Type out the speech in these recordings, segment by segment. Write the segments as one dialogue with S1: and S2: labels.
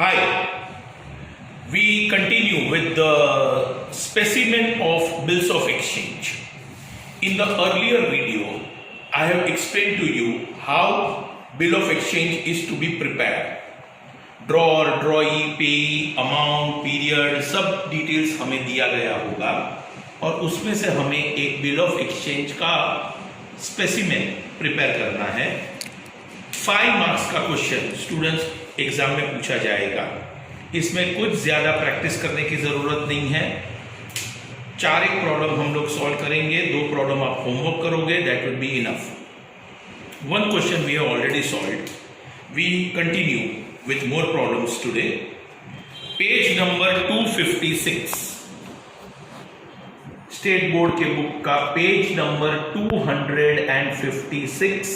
S1: Hi, we continue with the specimen of bills of exchange. In the earlier video, I have explained to you how bill of exchange is to be prepared. Drawer, drawee, payee, amount, period, सब details हमें दिया गया होगा और उसमें से हमें एक बिल ऑफ एक्सचेंज का स्पेसिमेन प्रिपेयर करना है। 5 मार्क्स का क्वेश्चन स्टूडेंट्स एग्जाम में पूछा जाएगा। इसमें कुछ ज्यादा प्रैक्टिस करने की जरूरत नहीं है। 4 एक प्रॉब्लम हम लोग सॉल्व करेंगे, 2 प्रॉब्लम आप होमवर्क करोगे, that will be enough. 1 question we have already solved. We continue with more problems today. Page number 256 state board के बुक का page number 256,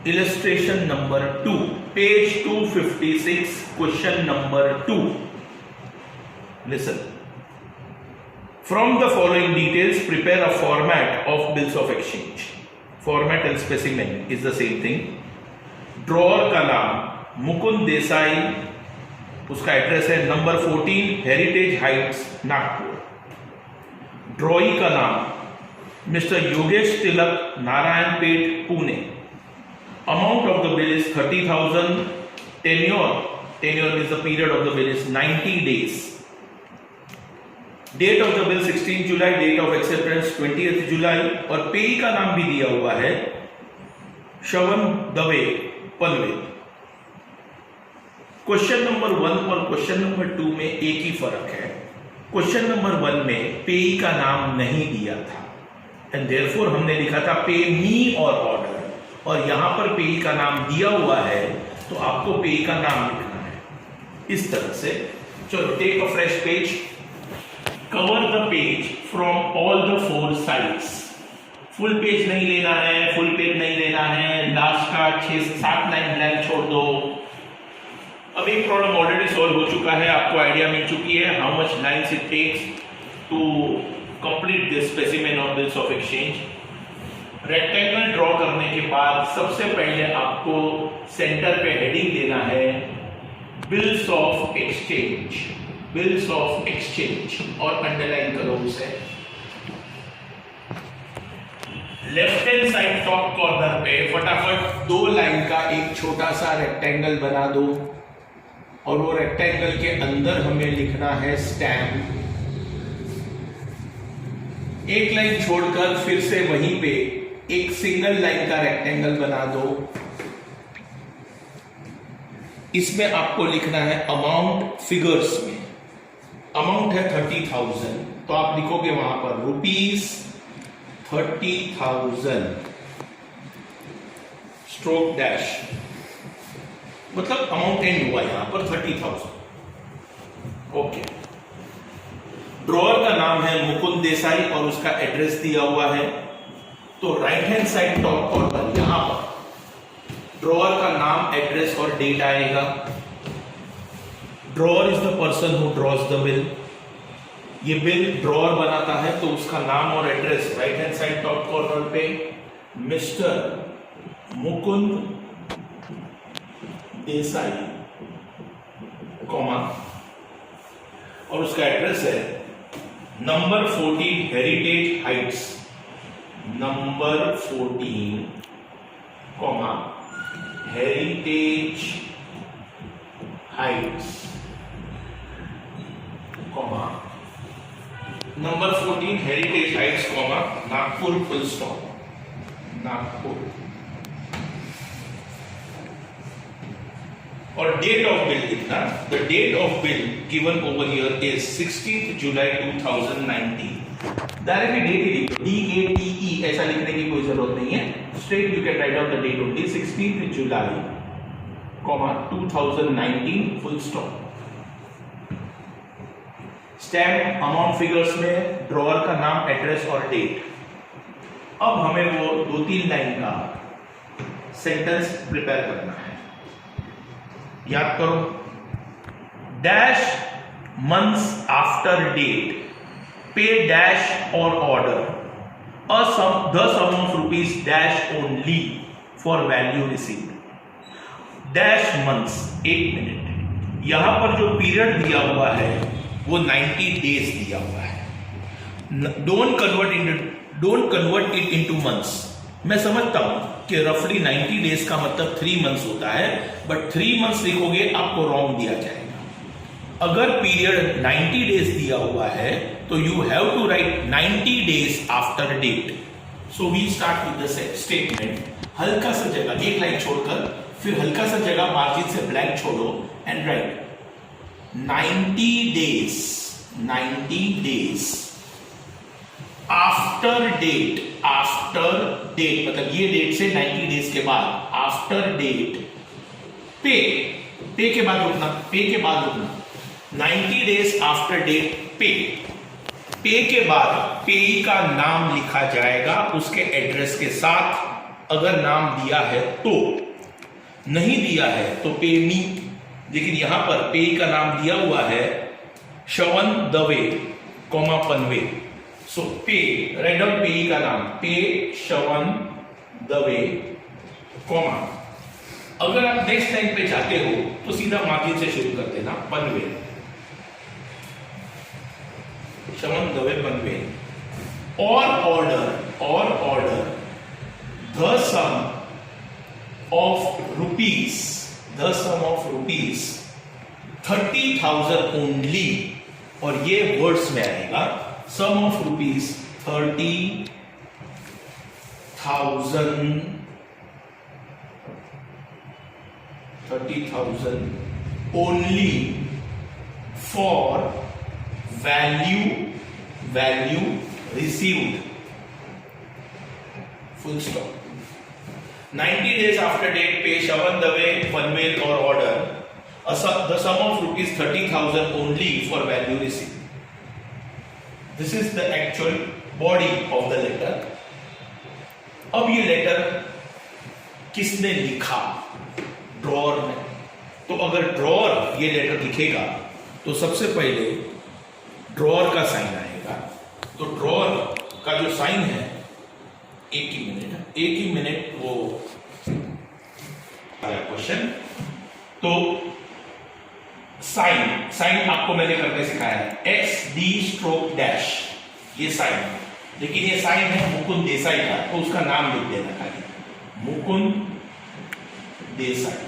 S1: illustration number 2, page 256, question number 2. Listen. From the following details, prepare a format of bills of exchange. Format and specimen is the same thing. Drawer का नाम मुकुंद देसाई, उसका address है number 14 heritage heights Nagpur. Drawee का नाम mister Yogesh Tilak, Narayanpet, Pune. Amount of the bill is 30,000। Tenure means the period of the bill is 90 days. Date of the bill 16 July, date of acceptance 20 July और payee का नाम भी दिया हुआ है श्रवण दवे, पनवेल। क्वेश्चन नंबर 1 और क्वेश्चन नंबर 2 में एक ही फर्क है। क्वेश्चन नंबर 1 में पेई का नाम नहीं दिया था एंड देयरफॉर हमने लिखा था पे मी और ऑर्डर, और यहां पर पेई का नाम दिया हुआ है तो आपको पेई का नाम लिखना है इस तरह से। चलो take a fresh page, cover the page from all the 4 sides. Full page नहीं लेना है, फुल पेज नहीं लेना है, लास्ट का 6 से 7 लाइन ब्लैंक छोड़ दो। अब एक प्रॉब्लम ऑलरेडी सॉल्व हो चुका है, आपको आइडिया मिल चुकी है how much lines it takes to complete this specimen of bills of exchange. Rectangle draw करने के बाद सबसे पहले आपको सेंटर पे हेडिंग देना है bills of exchange, bills of exchange, और अंडरलाइन करो उसे। Left hand side top corner पे फटाफट 2 लाइन का एक छोटा सा रेक्टेंगल बना दो और वो रेक्टेंगल के अंदर हमें लिखना है स्टैम्प। एक लाइन छोड़कर फिर से वहीं पे एक सिंगल लाइन का रेक्टेंगल बना दो। इसमें आपको लिखना है अमाउंट फिगर्स में। अमाउंट है 30,000 तो आप लिखोगे वहां पर रुपीस 30,000 स्ट्रोक डैश, मतलब अमाउंट एंड हुआ यहां पर 30,000। ओके। ड्रॉअर का नाम है मुकुंद देसाई और उसका एड्रेस दिया हुआ है, तो right hand side top corner यहां पर ड्रॉअर का नाम, एड्रेस और डेट आएगा। Drawer is the person who draws the bill. ये बिल ड्रॉअर बनाता है तो उसका नाम और address right hand side top corner पे मिस्टर मुकुंद देसाई, कॉमा, और उसका एड्रेस है number 14 heritage Heights, number 14, comma, heritage Heights, comma, number 14 heritage Heights, comma, Nagpur, full stop, Nagpur. और डेट ऑफ बिल लिखना। The date of bill given over here is 16 July 2019। Directly date ही लिखो, DATE ऐसा लिखने की कोई जरूरत नहीं है, straight you can write out the date only, 16 July, comma, 2019, full stop. Stamp amount figures में ड्रॉअर का नाम, एड्रेस और डेट। अब हमें वो 2-3 लाइन का सेंटेंस प्रिपेयर करना है। याद करो, डैश मंथ्स आफ्टर डेट पे डैश और order the sum of rupees dash only for value received. Dash months, 8 minutes. यहां पर जो पीरियड दिया हुआ है वो 90 डेज दिया हुआ है। Don't convert it into months. मैं समझता हूं कि रफली 90 डेज का मतलब 3 मंथ्स होता है, बट 3 मंथ्स लिखोगे आपको रॉन्ग दिया जाएगा। अगर पीरियड 90 डेज दिया हुआ है तो you have to write 90 days after date. So we start with the statement. हल्का सा जगह, एक लाइन छोड़कर फिर हल्का सा जगह मार्जिन से ब्लैंक छोड़ो and write 90 days after date मतलब ये डेट से 90 डेज के बाद, आफ्टर डेट पे के बाद रुकना 90 डेज आफ्टर डेट पे के बाद पेई का नाम लिखा जाएगा उसके एड्रेस के साथ। अगर नाम दिया है तो, नहीं दिया है तो पे मी। लेकिन यहां पर पेई का नाम दिया हुआ है श्रवण दवे कॉमा पनवे। सो पे राइट डाउन पेई का नाम पे श्रवण दवे कॉमा। अगर आप नेक्स्ट लाइन पे जाते हो तो सीधा मार्जिन से शुरू कर देना पनवे, श्रवण दवे पनवे। और order the sum of rupees 30,000 only. और ये वर्ड्स में आएगा sum of rupees 30,000 only for value received, full stop. 90 days after date, pay Shravan Dave, Panvel or order the sum of rupees 30,000 only for value received. This is the actual body of the letter. अब ये letter किसने लिखा? Drawer ने। तो अगर drawer ये letter लिखेगा तो सबसे पहले ड्रॉअर का साइन आएगा। तो ड्रॉअर का जो साइन है, एक ही मिनट वो क्वेश्चन। तो साइन आपको मैंने करके सिखाया है XD/डैश, ये साइन। लेकिन ये साइन है मुकुंद देसाई का, तो उसका नाम लिख देना खाली, मुकुंद देसाई।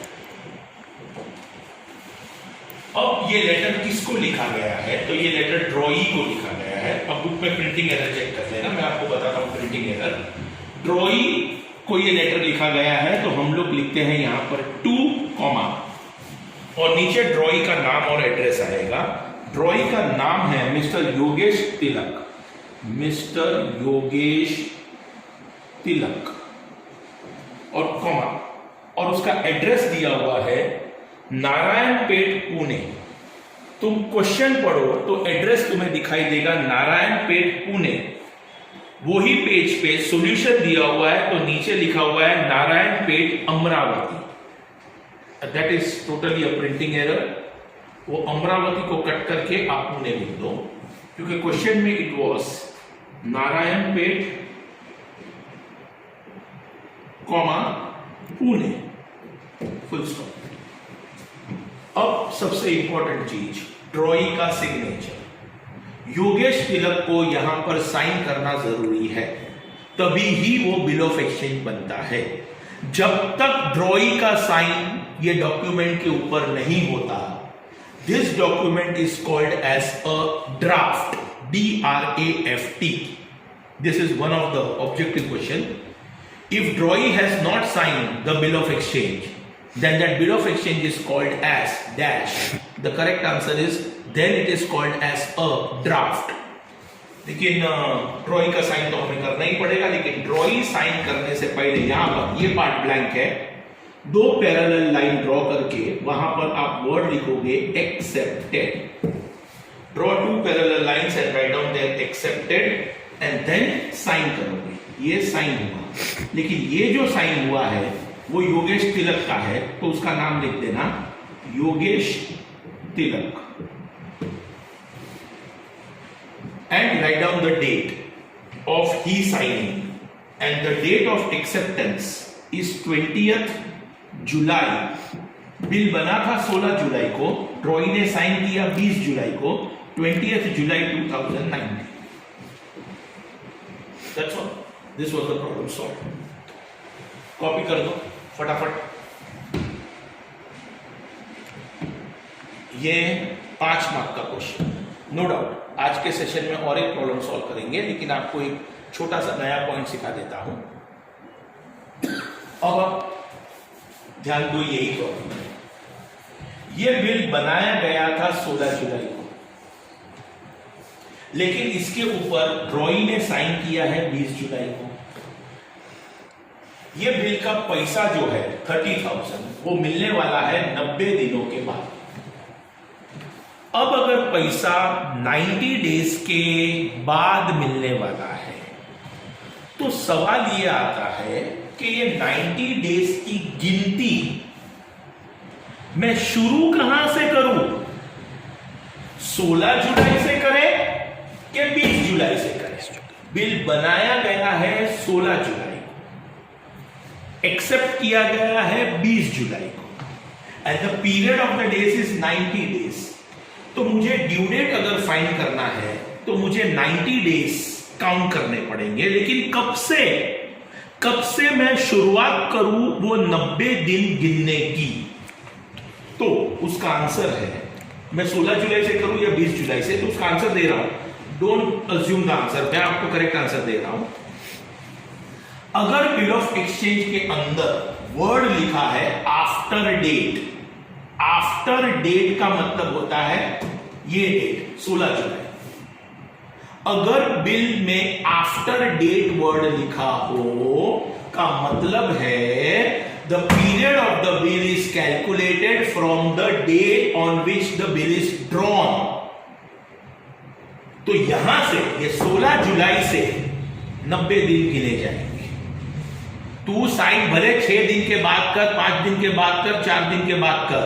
S1: अब ये लेटर किसको लिखा गया है? तो ये लेटर ड्रॉई को लिखा गया है। अब बुक में प्रिंटिंग एरर चेक कर लेना, मैं आपको बताता हूं प्रिंटिंग एरर। ड्रॉई को ये लेटर लिखा गया है तो हम लोग लिखते हैं यहां पर 2 कॉमा और नीचे ड्रॉई का नाम और एड्रेस आएगा। ड्रॉई का नाम है मिस्टर योगेश तिलक और कॉमा, और उसका एड्रेस दिया हुआ है नारायणपेट पुणे। तुम क्वेश्चन पढ़ो तो एड्रेस तुम्हें दिखाई देगा नारायणपेट पुणे। वही पेज पे सॉल्यूशन दिया हुआ है तो नीचे लिखा हुआ है Narayanpet Amravati. That is totally a printing error. वो अमरावती को कट करके आप पुणे लिख दो, क्योंकि क्वेश्चन में it was Narayanpet comma Pune, full stop. अब सबसे इंपॉर्टेंट चीज, ड्रॉई का सिग्नेचर। योगेश तिलक को यहां पर साइन करना जरूरी है, तभी ही वो बिल ऑफ एक्सचेंज बनता है। जब तक ड्रॉई का साइन ये डॉक्यूमेंट के ऊपर नहीं होता, this document is called as a draft, DRAFT. This is one of the objective question. If Droy has not signed the bill of exchange, then that bill of exchange is called as dash. The correct answer is then it is called as a draft. लेकिन ड्रॉई का sign तो हमें करना ही पड़ेगा, लेकिन ड्रॉई sign करने से पहले यहां पर ये पार्ट ब्लैंक है, 2 पैरेलल लाइन ड्रॉ करके वहां पर आप वर्ड लिखोगे accepted. Draw 2 parallel lines and write down there accepted and then sign करोगे। ये साइन हुआ, लेकिन ये जो साइन हुआ है वो योगेश तिलक का है, तो उसका नाम लिख देना योगेश तिलक and write down the date of he signing, and the date of acceptance is 20th July bill बना था 16 जुलाई को, ट्रॉई ने साइन किया 20 जुलाई को, 20th July 2019। That's all. This was the problem solved. Copy कर दो फटाफट। ये 5 मार्क का क्वेश्चन, नो डाउट। आज के सेशन में और एक प्रॉब्लम सॉल्व करेंगे, लेकिन आपको एक छोटा सा नया पॉइंट सिखा देता हूं। अब ध्यान दो, यही प्रॉब्लम है। ये बिल बनाया गया था 16 जुलाई को, लेकिन इसके ऊपर रॉय ने साइन किया है 20 जुलाई को। ये बिल का पैसा जो है 30,000 वो मिलने वाला है 90 दिनों के बाद। अब अगर पैसा 90 डेज के बाद मिलने वाला है, तो सवाल ये आता है कि ये 90 डेज की गिनती मैं शुरू कहां से करूं? 16 जुलाई से करें कि 20 जुलाई से करें? बिल बनाया गया है 16 जुलाई को, एक्सेप्ट किया गया है 20 जुलाई को, and the period of the days is 90 days. तो मुझे ड्यू डेट अगर फाइंड करना है तो मुझे 90 डेज काउंट करने पड़ेंगे, लेकिन कब से मैं शुरुआत करूं वो 90 दिन गिनने की? तो उसका आंसर है, मैं 16 जुलाई से करूं या 20 जुलाई से, तो उसका आंसर दे रहा हूं। डोंट अज्यूम द आंसर, मैं आपको करेक्ट आंसर दे रहा हूं। अगर बिल ऑफ एक्सचेंज के अंदर वर्ड लिखा है आफ्टर डेट, आफ्टर डेट का मतलब होता है ये डेट 16 जुलाई। अगर बिल में आफ्टर डेट वर्ड लिखा हो का मतलब है the period of the bill is calculated from the date on which the bill is drawn। तो यहां से ये 16 जुलाई से 90 दिन गिने जाएंगे। तू साइन भले 6 दिन के बाद कर, 5 दिन के बाद कर, 4 दिन के बाद कर,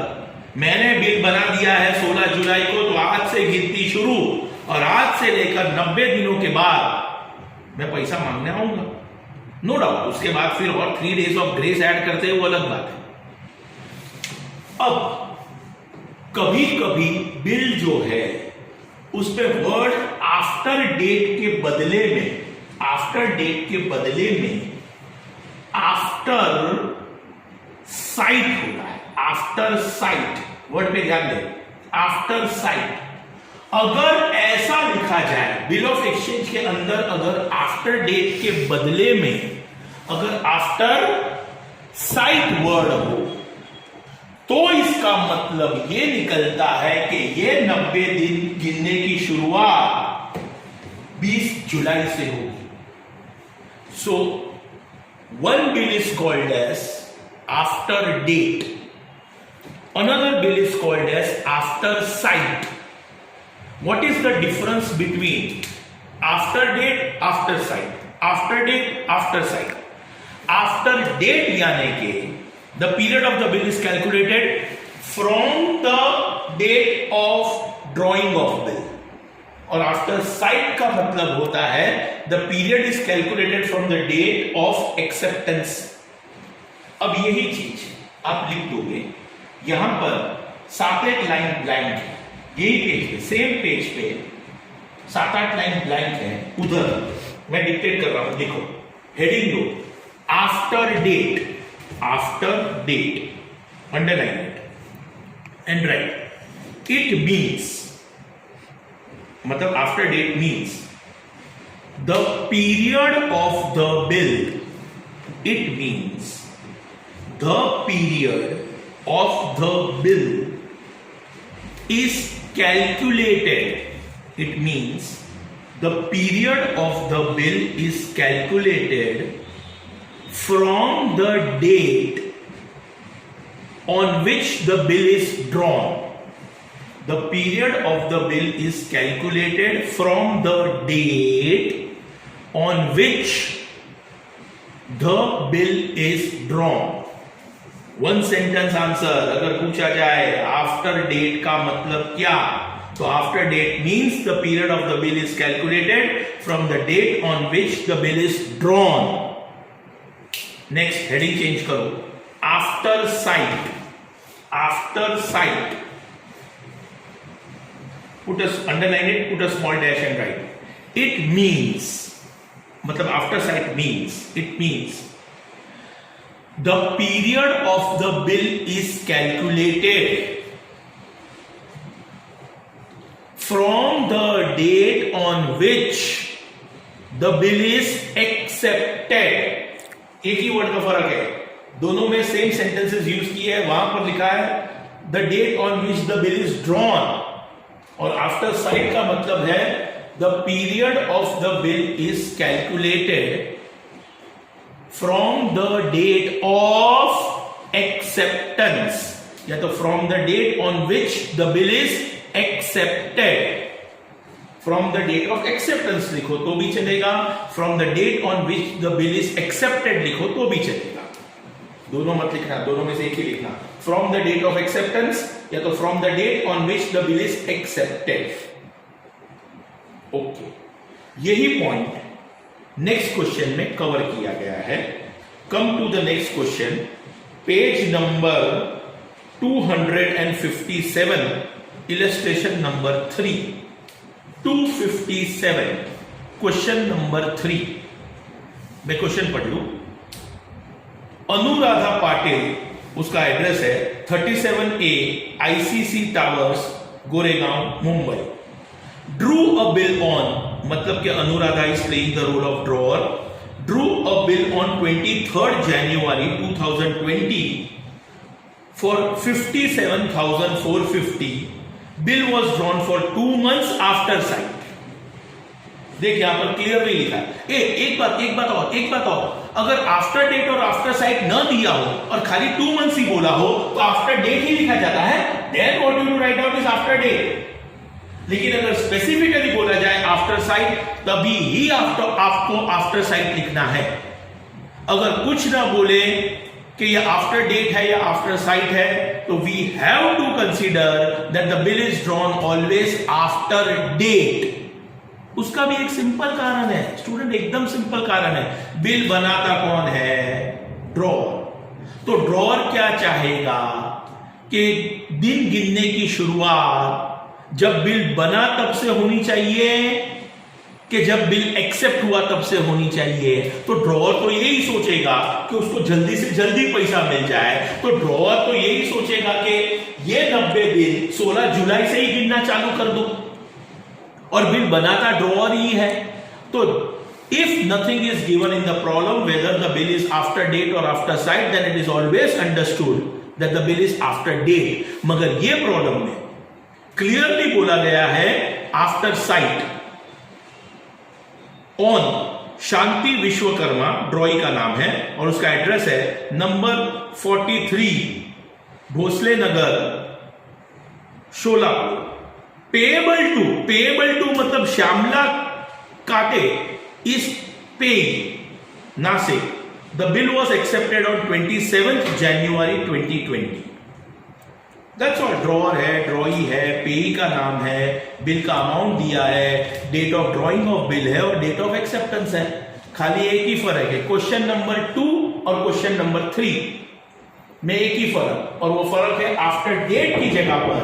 S1: मैंने बिल बना दिया है 16 जुलाई को, तो आज से गिनती शुरू, और आज से लेकर 90 दिनों के बाद मैं पैसा मांगने आऊंगा, नो डाउट। उसके बाद फिर और 3 डेज ऑफ ग्रेस ऐड करते हैं, वो अलग बात है। अब कभी कभी बिल जो है उस पे वर्ड आफ्टर डेट के बदले में, आफ्टर डेट के बदले में आफ्टर साइट होता है। आफ्टर साइट वर्ड पे ध्यान दें, आफ्टर साइट। अगर ऐसा लिखा जाए बिल ऑफ एक्सचेंज के अंदर, अगर आफ्टर डेट के बदले में अगर आफ्टर साइट वर्ड हो, तो इसका मतलब ये निकलता है कि ये 90 दिन गिनने की शुरुआत 20 जुलाई से होगी। So one bill is called as after date, another bill is called as after sight. What is the difference between after date, after sight? After date, after sight. After date यानी कि the period of the bill is calculated from the date of drawing of bill, और after sight का मतलब होता है the period is calculated from the date of acceptance। अब यही चीज आप लिख दोगे, यहां पर 7-8 लाइन ब्लैंक है, यही पेज पे, सेम पेज पे 7-8 लाइन ब्लैंक है। उधर मैं डिक्टेट कर रहा हूं, देखो हेडिंग दो, after date, after date, underline it and write it means, मतलब after date means the period of the bill, it means the period of the bill is calculated, it means the period of the bill is calculated from the date on which the bill is drawn. The period of the bill is calculated from the date on which the bill is drawn। One sentence answer अगर पूछा जाए after date का मतलब क्या, तो after date means the period of the bill is calculated from the date on which the bill is drawn. Next heading change करो, after sight, after sight, underline it, put a small dash and write. It means, मतलब after sight means, it means the period of the bill is calculated from the date on which the bill is accepted. एक ही word का फर्क है, दोनों में same sentences use किए हैं. वहां पर लिखा है the date on which the bill is drawn, और आफ्टर साइट का मतलब है the period of the bill is calculated from the date of acceptance, या तो from the date on which the bill is accepted. From the date of acceptance लिखो तो भी चलेगा, from the date on which the bill is accepted लिखो तो भी चलेगा. दोनों मत लिखना, दोनों में से एक ही लिखना. From the date of acceptance या तो from the date on which the bill is accepted. Okay, यही पॉइंट नेक्स्ट क्वेश्चन में कवर किया गया है. Come to the next question, page number 257, illustration number 3. 257, question number 3. मैं क्वेश्चन पढ़ लू. अनुराधा पाटिल, उसका एड्रेस है 37A ICC towers, Goregaon, Mumbai. Drew a bill on, मतलब कि Anuradha is playing the role of drawer. Drew a bill on 23rd January 2020 for 57,450. Bill was drawn for 2 months after sight. देख यहां पर क्लियरली लिखा है. एक बात और, अगर आफ्टर डेट और आफ्टर साइट न दिया हो और खाली 2 months ही बोला हो तो आफ्टर डेट ही लिखा जाता है. Then what you write down is after date. लेकिन अगर स्पेसिफिकली बोला जाए आफ्टर साइट, तभी ही आपको आफ्टर साइट लिखना है. अगर कुछ ना बोले कि ये आफ्टर डेट है या आफ्टर साइट है, तो we have to consider that the bill is drawn always after date. उसका भी एक सिंपल कारण है स्टूडेंट, एकदम सिंपल कारण है. बिल बनाता कौन है? ड्रॉअर. तो ड्रॉअर क्या चाहेगा कि दिन गिनने की शुरुआत जब बिल बना तब से होनी चाहिए कि जब बिल एक्सेप्ट हुआ तब से होनी चाहिए. तो ड्रॉअर तो यही सोचेगा कि उसको जल्दी से जल्दी पैसा मिल जाए. तो ड्रॉअर तो यही सोचेगा कि ये 90 दिन 16 जुलाई से ही गिनना चालू कर दो, और बिल बनाता ड्रॉअर ही है. तो if nothing is given in the problem whether the bill is after date और after sight, then it is always understood that the bill is after date. मगर ये प्रॉब्लम में क्लियरली बोला गया है after sight. On Shanti Vishwakarma, drawee का नाम है, और उसका एड्रेस है number 43 Bhosale Nagar, Sholapur. Payable to मतलब श्यामला काटे इज पे, Nashik. The bill was accepted on 27th January 2020. That's all. Drawer है, ड्रॉई है, पेई का नाम है, बिल का अमाउंट दिया है, date of drawing of bill है और डेट ऑफ एक्सेप्टेंस है. खाली एक ही फर्क है, क्वेश्चन नंबर 2 और क्वेश्चन नंबर 3 में एक ही फर्क, और वो फर्क है आफ्टर डेट की जगह पर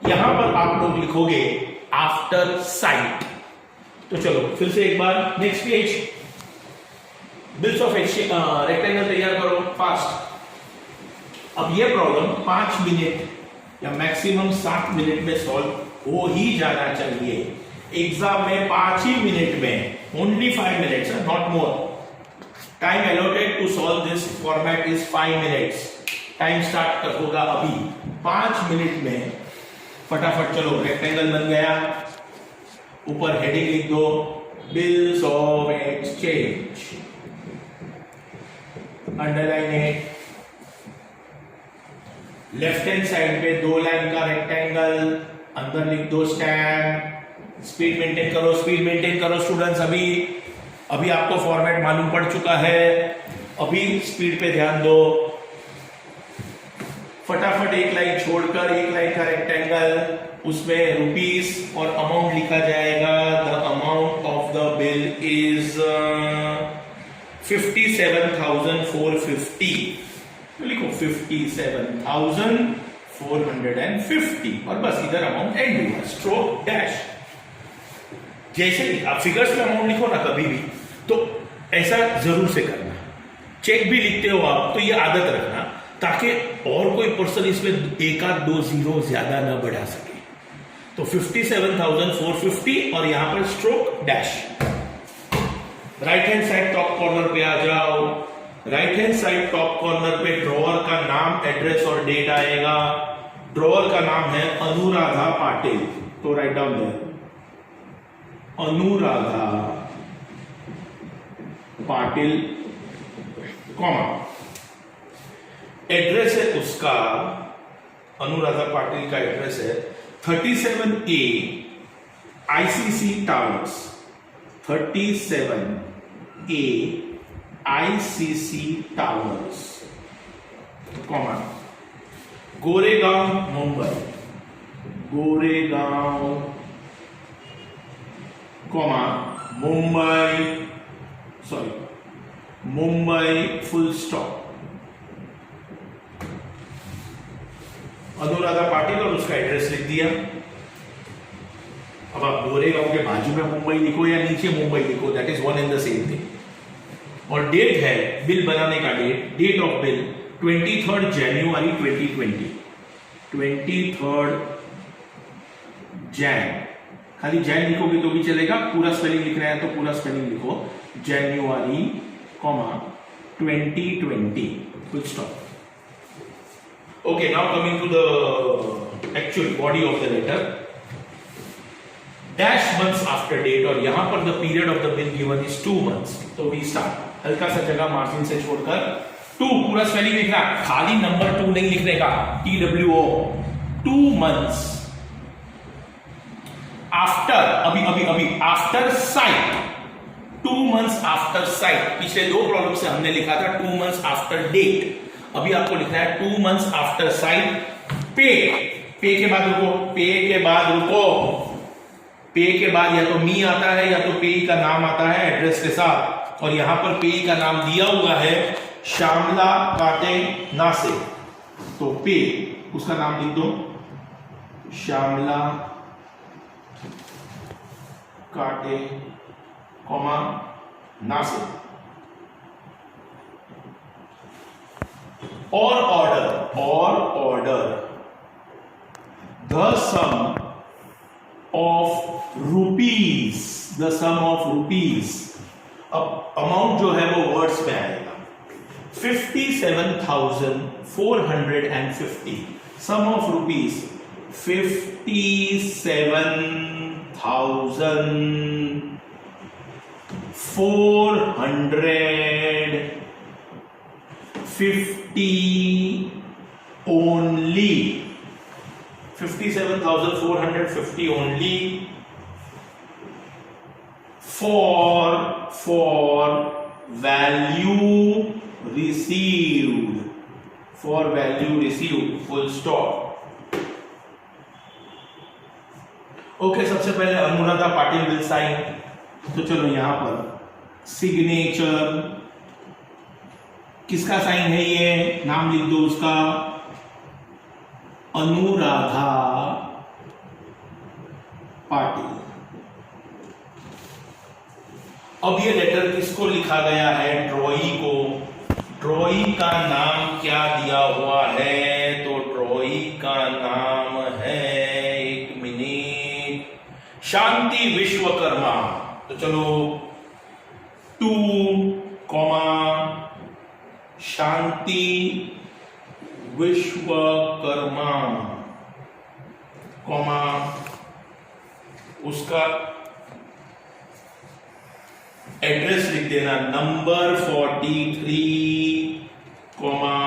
S1: यहां पर आप लोग लिखोगे आफ्टर साइट. तो चलो फिर से एक बार next page. Bills of rectangle तैयार करो फास्ट. अब ये प्रॉब्लम 5 मिनट या मैक्सिमम 7 मिनट में सॉल्व हो ही जाना चाहिए. एग्जाम में 5 ही मिनट में, only 5 minutes, not more. Time allotted to solve this format is 5 minutes. Time start होगा अभी. 5 मिनट में फटाफट चलो. रेक्टेंगल बन गया, ऊपर हेडिंग लिख दो bills of exchange, underline it. Left hand side पे 2 लाइन का रेक्टेंगल, अंदर लिख दो स्टैम्प. स्पीड मेंटेन करो स्टूडेंट्स. अभी आपको फॉर्मेट मालूम पड़ चुका है, अभी स्पीड पे ध्यान दो. फटाफट एक लाइन छोड़कर 1 लाइन का रेक्टेंगल, उसमें रुपीस और अमाउंट लिखा जाएगा. The amount of the bill is 57,450. लिखो 57,450. 450 और बस इधर अमाउंट एंड हुआ, स्ट्रोक डैश। जैसे आप फिगर्स में अमाउंट लिखो ना कभी भी, तो ऐसा जरूर से करना। चेक भी लिखते हो आप तो ये आदत रखना, ताकि और कोई पर्सन इसमें एक आध दो जीरो ज्यादा ना बढ़ा सके। तो 57,450 और यहां पर stroke dash. Right hand side top corner पे आ जाओ। Right hand side top corner पे ड्रॉअर का नाम, एड्रेस और डेट आएगा। ड्रॉअर का नाम है अनुराधा पाटिल, तो write down there Anuradha Patil, comma. Address है उसका, अनुराधा पाटिल का एड्रेस है 37A ICC towers, 37A ICC towers, comma, Goregaon Mumbai, Goregaon, comma, Mumbai full stop. Anuradha Patil और उसका एड्रेस लिख दिया। अब आप गोरेगांव के बाजू में मुंबई लिखो या नीचे मुंबई लिखो, that is one and the same thing. और डेट है, बिल बनाने का डेट ऑफ बिल 23 जनवरी 2020, 23 जैन। खाली जैन लिखोगे तो भी चलेगा, पूरा स्पेलिंग लिख रहे हैं तो पूरा स्पेलिंग लिखो, जनवरी, comma 2020, full stop. Okay, now coming to the actual body of the letter. Dash months after date, और यहां पर the period of the bill given is 2 months. तो we start. हल्का सा जगह मार्जिन से छोड़कर 2 पूरा स्पेलिंग लिखना, खाली नंबर 2 नहीं लिखने का, TWO, 2 months after, अभी after sight, 2 months after sight। पिछले 2 प्रॉब्लम से हमने लिखा था 2 months after date, अभी आपको लिखना है 2 months after sight। पे के बाद रुको, पे के बाद या तो मी आता है या तो पे का नाम आता है एड्रेस के साथ, और यहां पर पे का नाम दिया हुआ है श्यामला काटे नासे, तो पे उसका नाम लिख दो, श्यामला काटे, कॉमा, नासे। और order the sum of rupees, अब अमाउंट जो है वो वर्ड्स में आएगा, 57,450, sum of rupees 57,450 only, 57,450 only for value received, full stop। Okay, सबसे पहले अनुराधा पाटिल विल साइन, तो चलो यहां पर सिग्नेचर, किसका साइन है ये, नाम लिख दो उसका, अनुराधा पाटिल। अब ये लेटर किसको लिखा गया है, ड्रॉई को। ड्रॉई का नाम क्या दिया हुआ है, तो ड्रॉई का नाम है, एक मिनट, शांति विश्वकर्मा। तो चलो 2, शांति विश्वकर्मा, कॉमा, उसका एड्रेस लिख देना, नंबर 43, कॉमा,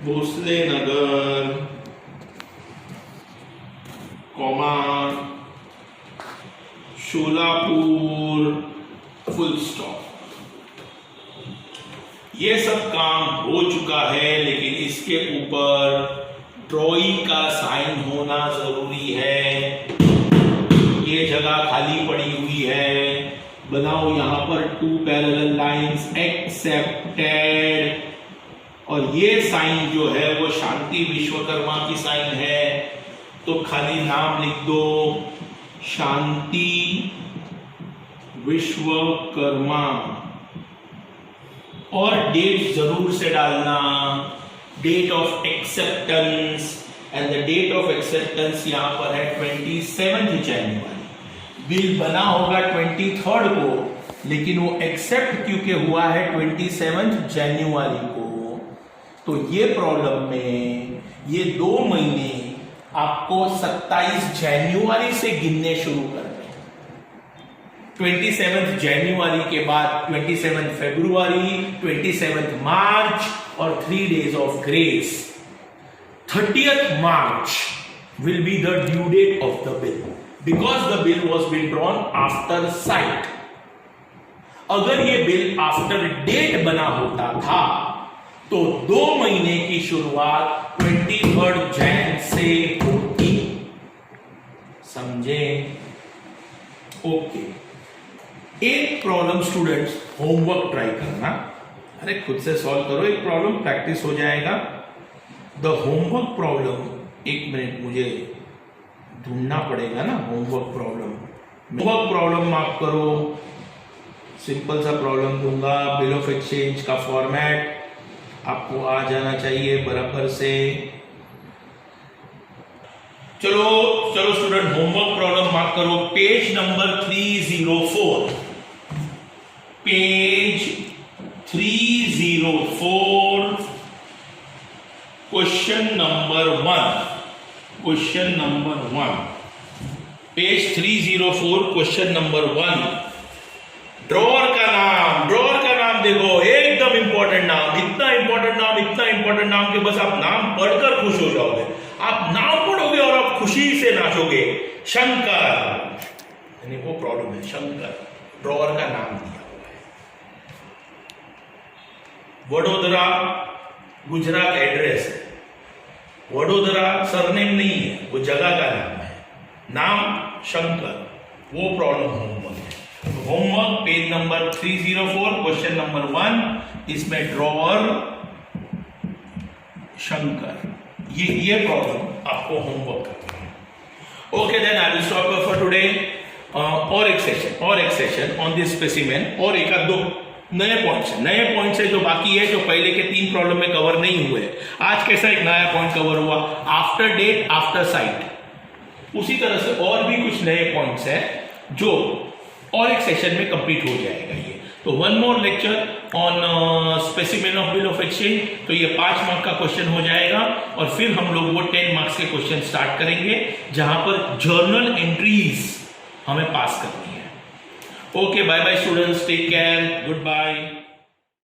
S1: भोसले नगर, कॉमा, शोलापुर, फुल स्टॉप। ये सब काम हो चुका है, लेकिन इसके ऊपर ड्रॉई का साइन होना जरूरी है। ये जगह खाली पड़ी हुई है, बनाओ यहां पर 2 पैरेलल लाइंस, एक्सेप्टेड और ये साइन जो है वो शांति विश्वकर्मा की साइन है, तो खाली नाम लिख दो शांति विश्वकर्मा और डेट जरूर से डालना, date of acceptance, and the date of acceptance यहां पर है 27 जनवरी। बिल बना होगा 23 को, लेकिन वो एक्सेप्ट क्योंकि हुआ है 27 जनवरी को। तो ये प्रॉब्लम में ये 2 महीने आपको 27 जनवरी से गिनने शुरू करने हैं। 27 जनवरी के बाद 27 फरवरी, 27 मार्च और 3 days of grace. 30th March will be the due date of the bill because the bill was withdrawn after sight. अगर ये बिल आफ्टर डेट बना होता था तो 2 महीने की शुरुआत 23 जैन से होती। समझे? ओके। एक प्रॉब्लम स्टूडेंट्स होमवर्क ट्राई करना, अरे खुद से सॉल्व करो, एक प्रॉब्लम प्रैक्टिस हो जाएगा। द होमवर्क प्रॉब्लम, एक मिनट मुझे ढूंढना पड़ेगा ना homework problem. Homework problem mark करो, सिंपल सा प्रॉब्लम दूंगा। बिल ऑफ एक्सचेंज का फॉर्मेट आपको आ जाना चाहिए बराबर से। चलो चलो स्टूडेंट, होमवर्क प्रॉब्लम मार्क करो। Page number 304, page 304, question number 1, question number 1, page 304, question number 1। Drawer का नाम देखो, एकदम इंपॉर्टेंट नाम, इतना इंपॉर्टेंट नाम कि बस आप नाम पढ़कर खुश हो जाओगे। आप नाम पढ़ोगे और आप खुशी से नाचोगे। शंकर, यानी वो प्रॉब्लम है शंकर, ड्रॉअर का नाम दिया हुआ है। वडोदरा गुजरात एड्रेस है, वडोदरा सरनेम नहीं है, वो जगह का नाम है। नाम शंकर, वो प्रॉब्लम होमवर्क है। Homework page number 304, question number 1, इसमें ड्रॉअर शंकर, ये प्रॉब्लम आपको होमवर्क करना है। Okay then I will stop for today. और एक सेशन ऑन दिस स्पेसिमेन, और एक आध 2 नए पॉइंट्स है जो बाकी है, जो पहले के 3 प्रॉब्लम में कवर नहीं हुए। आज कैसा एक नया पॉइंट कवर हुआ, आफ्टर डेट आफ्टर साइट। उसी तरह से और भी कुछ नए पॉइंट्स है जो और एक सेशन में कंप्लीट हो जाएगा ये। तो 1 more lecture on specimen of bill of exchange, तो ये 5 मार्क का क्वेश्चन हो जाएगा, और फिर हम लोग वो 10 मार्क्स के क्वेश्चन स्टार्ट करेंगे जहां पर जर्नल एंट्रीज हमें पास करनी है। Okay, bye bye students, take care, good bye.